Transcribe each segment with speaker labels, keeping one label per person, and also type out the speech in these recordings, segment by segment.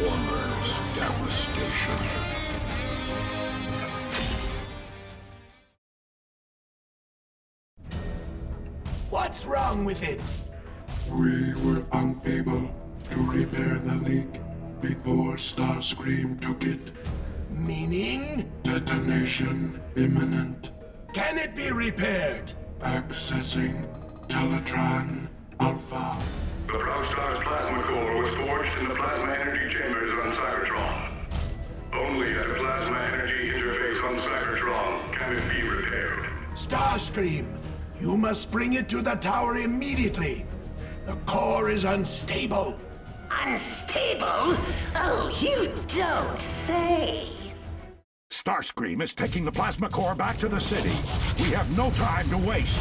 Speaker 1: Transformers Devastation.
Speaker 2: What's wrong with it?
Speaker 3: We were unable to repair the leak before Starscream took it.
Speaker 2: Meaning?
Speaker 3: Detonation imminent.
Speaker 2: Can it be repaired?
Speaker 3: Accessing Teletran Alpha.
Speaker 4: The Proudstar's plasma core was forged in the plasma energy chambers on Cybertron. Only at a plasma energy interface on Cybertron can it be repaired.
Speaker 2: Starscream, you must bring it to the tower immediately. The core is unstable.
Speaker 5: Unstable? Oh, you don't say.
Speaker 1: Starscream is taking the plasma core back to the city. We have no time to waste.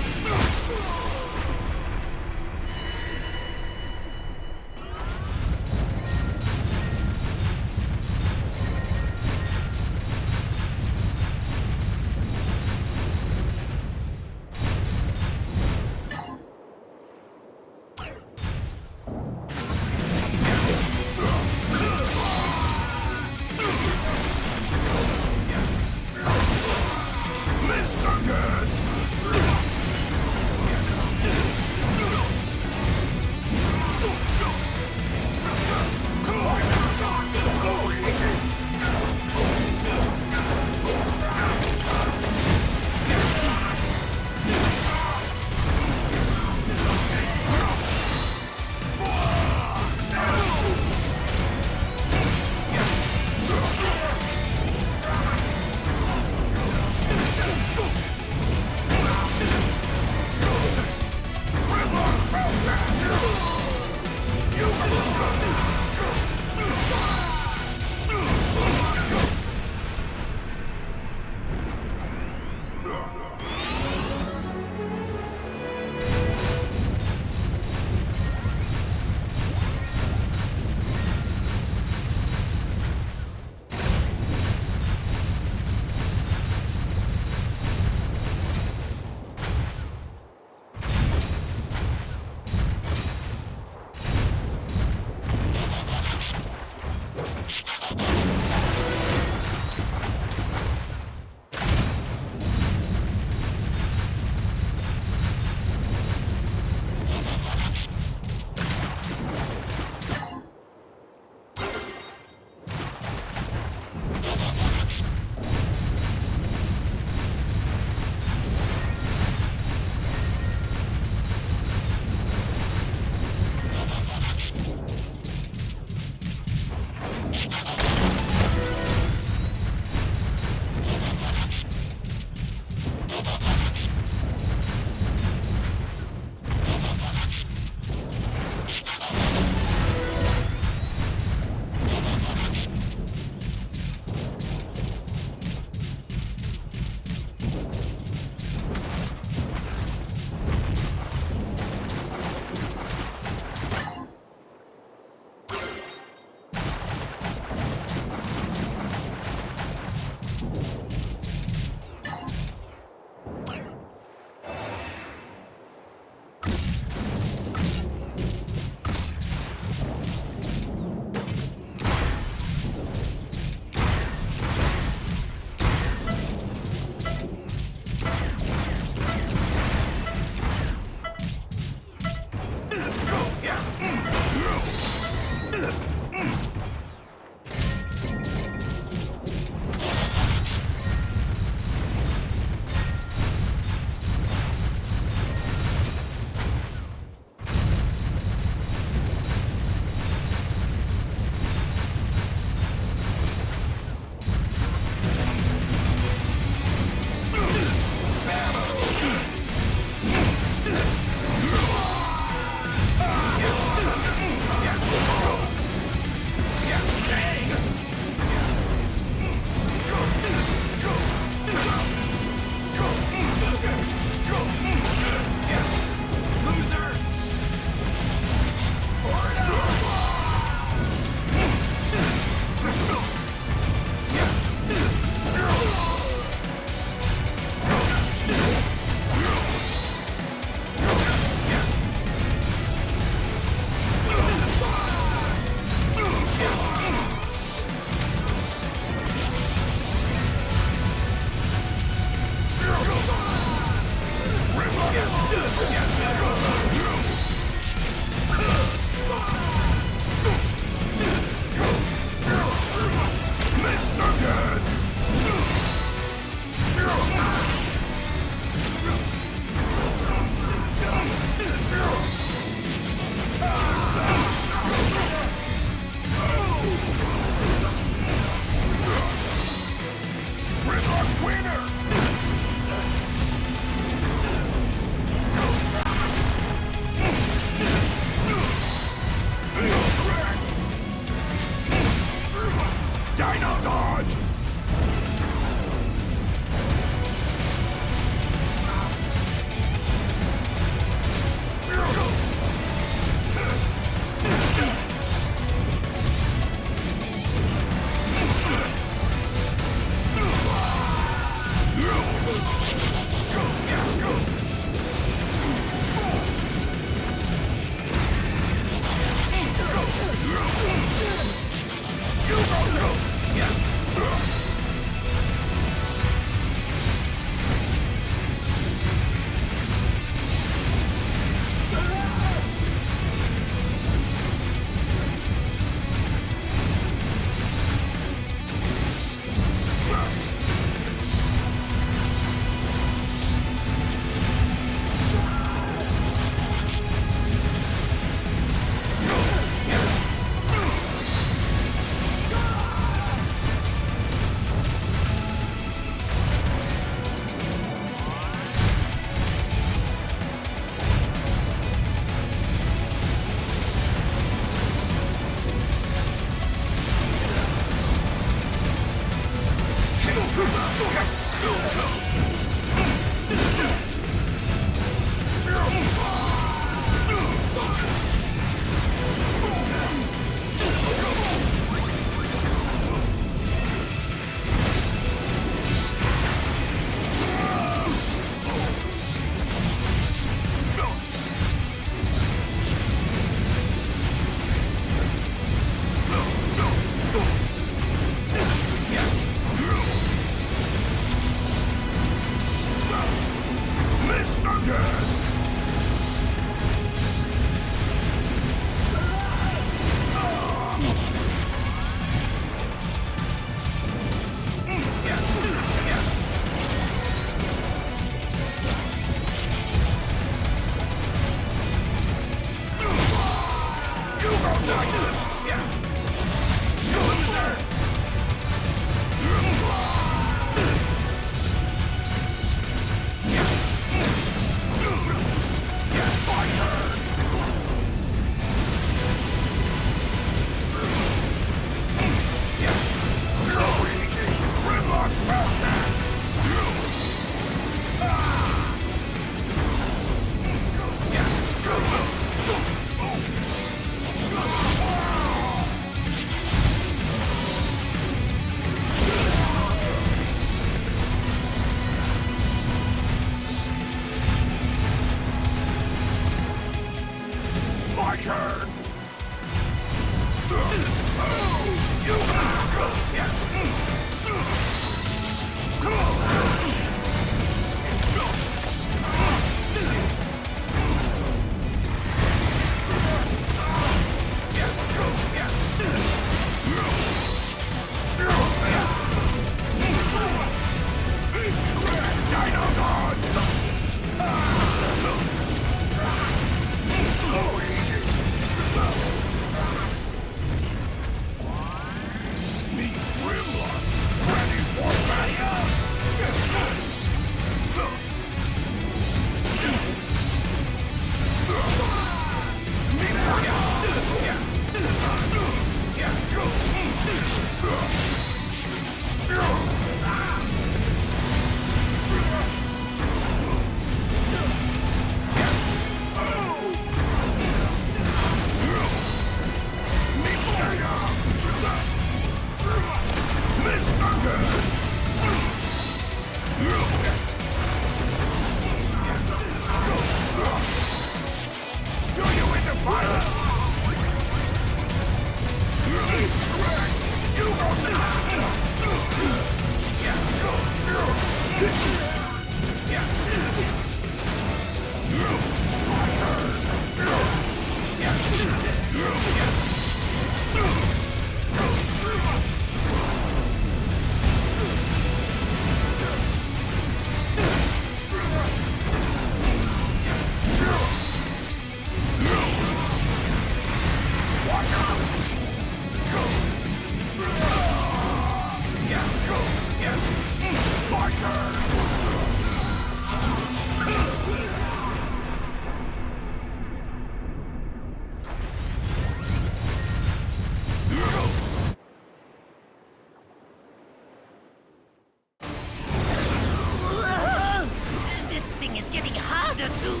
Speaker 5: This thing is getting harder to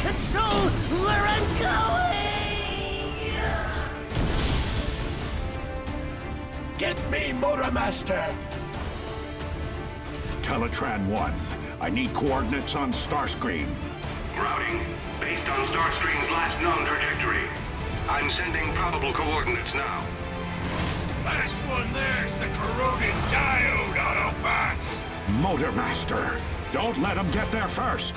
Speaker 5: control where I'm going!
Speaker 2: Get me, Motormaster!
Speaker 1: Teletran 1, I need coordinates on Starscream.
Speaker 4: Routing based on Starscream's last known trajectory. I'm sending probable coordinates now.
Speaker 6: Last one there's the corroded diode, Autobots!
Speaker 1: Motormaster, don't let him get there first.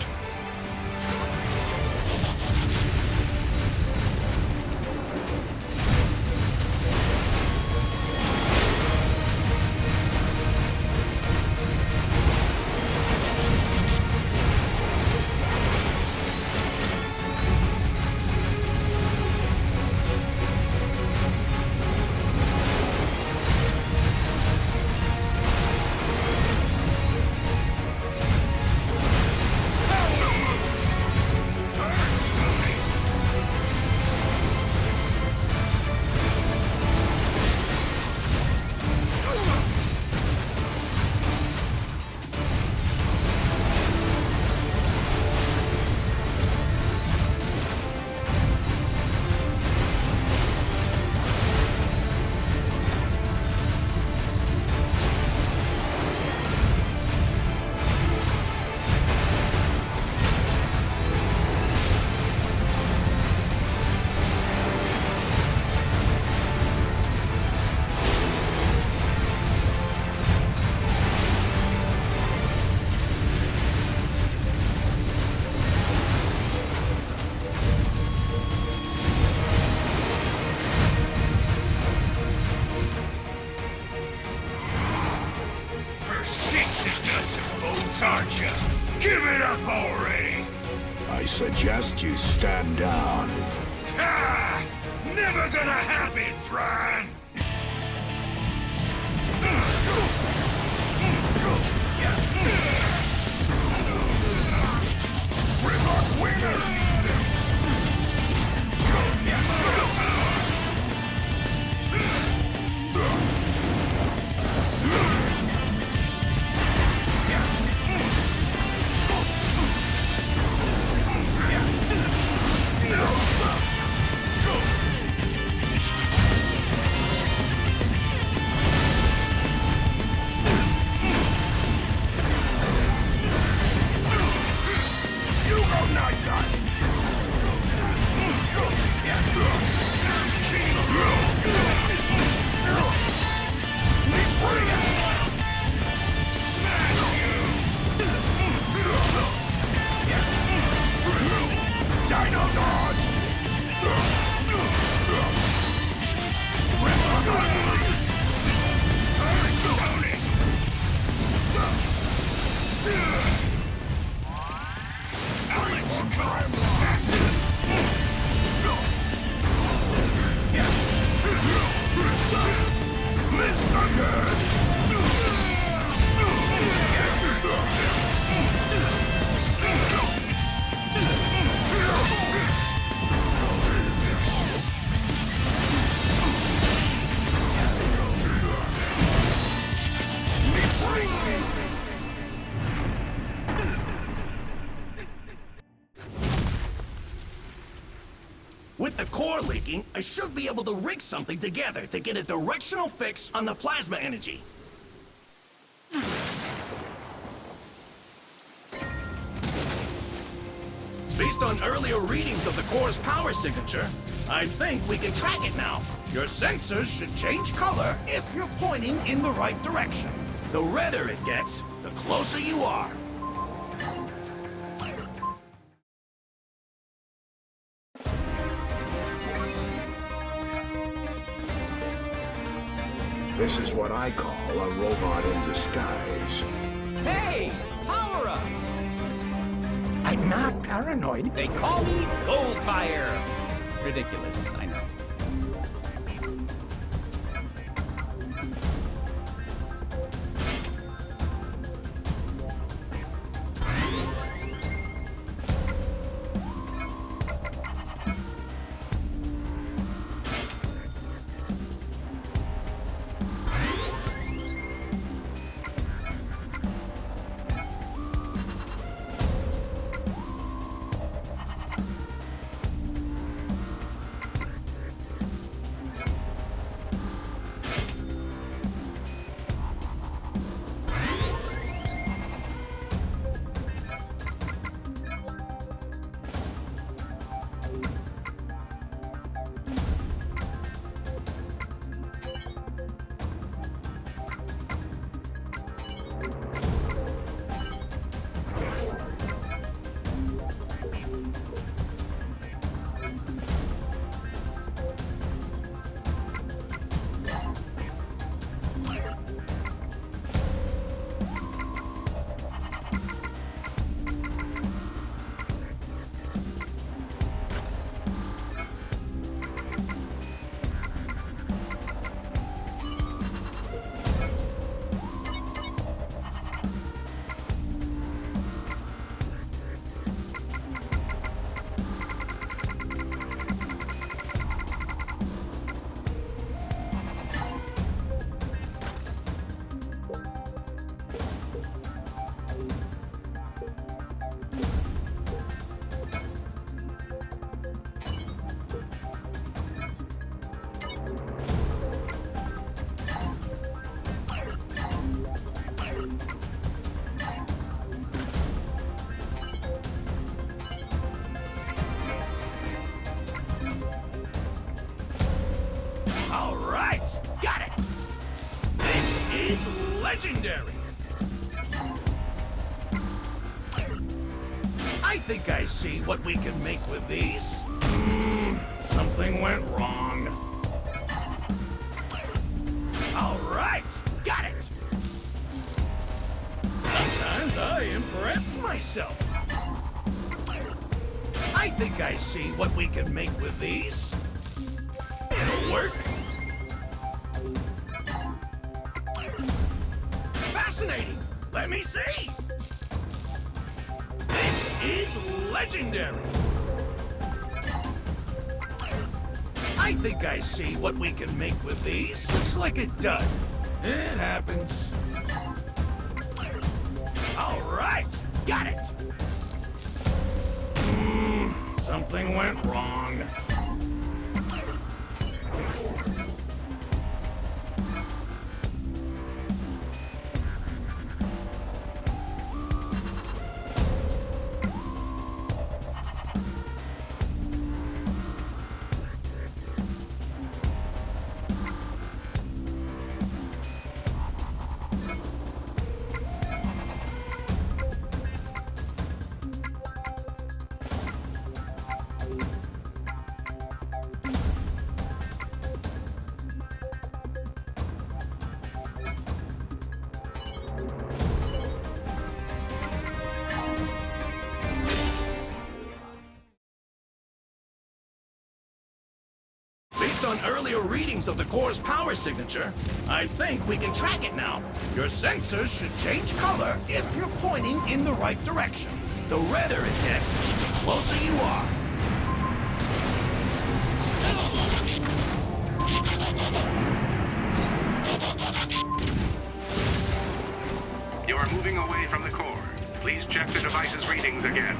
Speaker 6: Power already!
Speaker 1: I suggest you stand down.
Speaker 6: Ah! Never gonna happen, Prime!
Speaker 1: Rizok winner!
Speaker 7: With the core leaking, I should be able to rig something together to get a directional fix on the plasma energy. Based on earlier readings of the core's power signature, I think we can track it now. Your sensors should change color if you're pointing in the right direction. The redder it gets, the closer you are.
Speaker 1: This is what I call a robot in disguise.
Speaker 8: Hey! Power up!
Speaker 7: I'm not paranoid.
Speaker 8: They call me Goldfire! Ridiculous, I know.
Speaker 7: Got it! This is legendary! I think I see what we can make with these. Something went wrong. All right, got it! Sometimes I impress myself. I think I see what we can make with these. It'll work. Fascinating. Let me see. This is legendary. I think I see what we can make with these. Looks like it does. It happens. All right, got it. Something went wrong. Based on earlier readings of the core's power signature, I think we can track it now. Your sensors should change color if you're pointing in the right direction. The redder it gets, the closer you are.
Speaker 4: You are moving away from the core. Please check the device's readings again.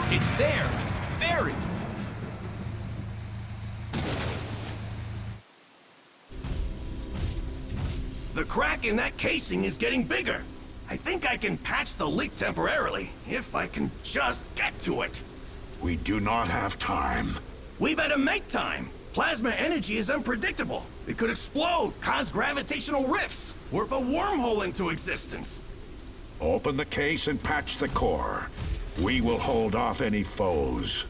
Speaker 8: It's there! Buried!
Speaker 7: The crack in that casing is getting bigger. I think I can patch the leak temporarily, if I can just get to it.
Speaker 1: We do not have time.
Speaker 7: We better make time. Plasma energy is unpredictable. It could explode, cause gravitational rifts, warp a wormhole into existence.
Speaker 1: Open the case and patch the core. We will hold off any foes.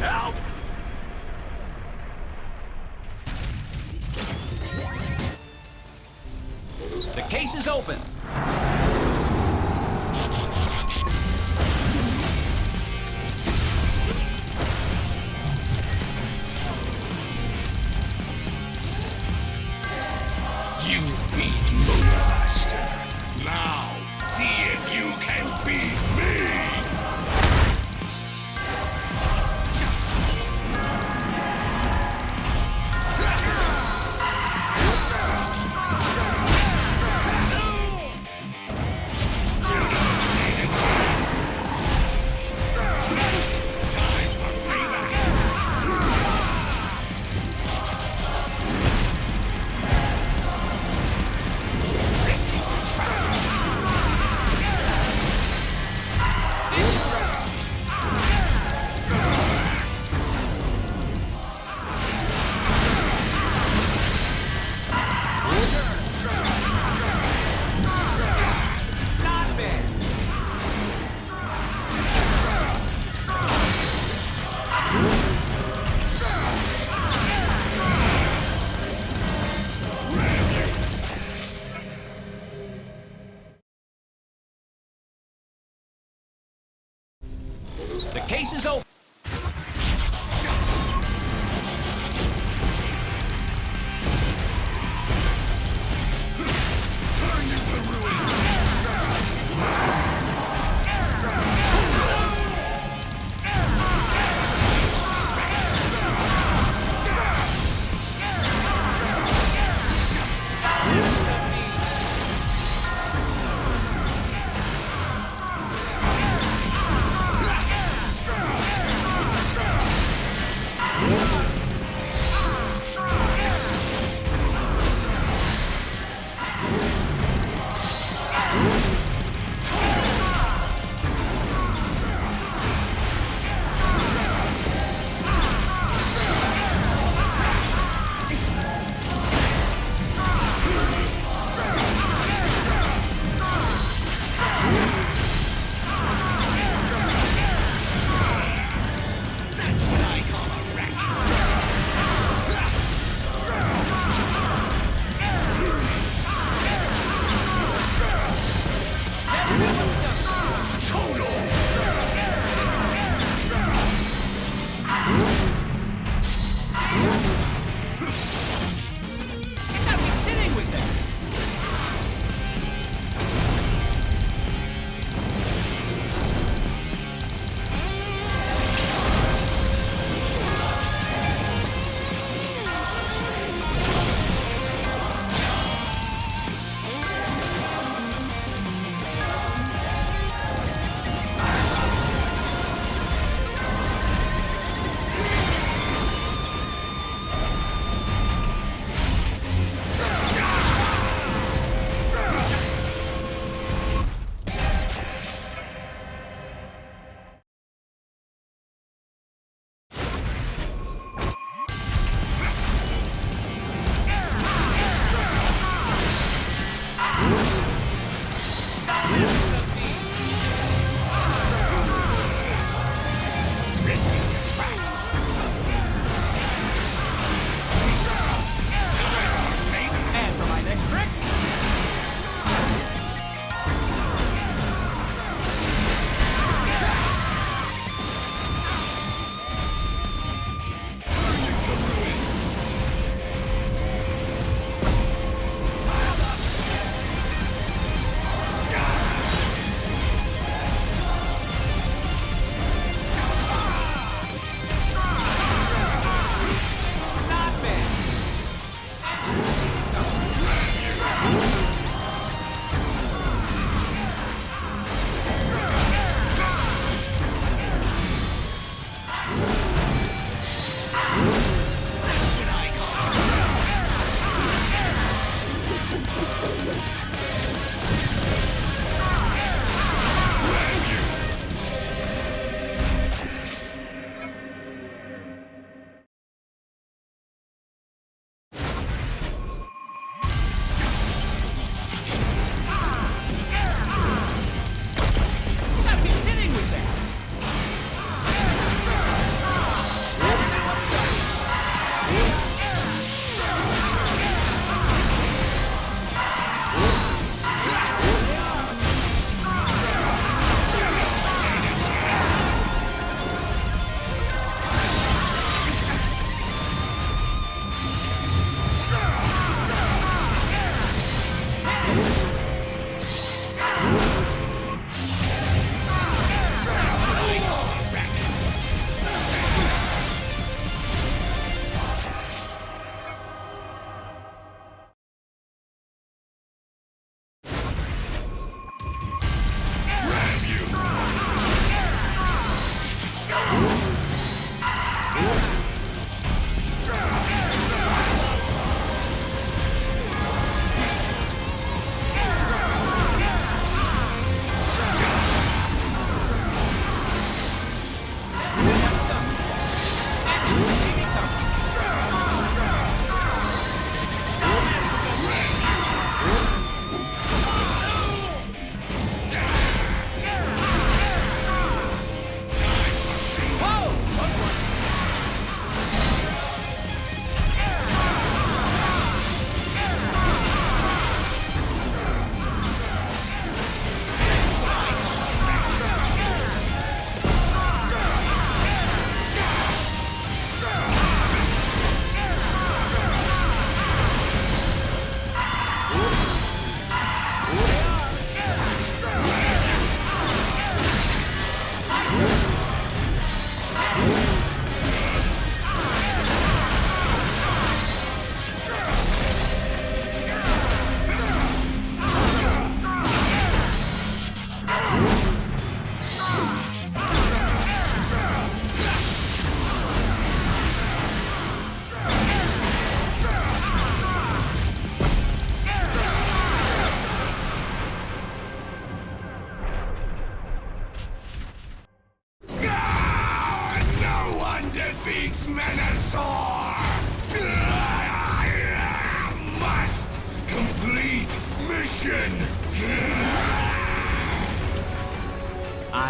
Speaker 7: Help!
Speaker 8: The case is open.
Speaker 6: You beat Moonbuster. Now, see if you can beat me! Time for payback!
Speaker 8: Not bad. The case is open.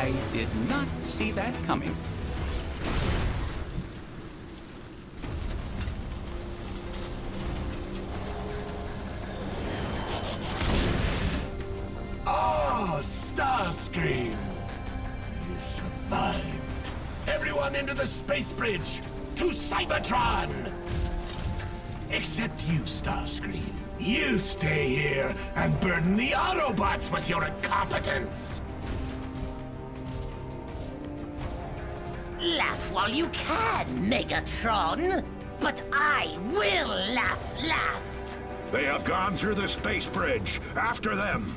Speaker 8: I did not see that coming.
Speaker 2: Oh, Starscream! You survived. Everyone into the space bridge! To Cybertron! Except you, Starscream. You stay here and burden the Autobots with your incompetence!
Speaker 5: Laugh while you can, Megatron! But I will laugh last!
Speaker 1: They have gone through the space bridge. After them.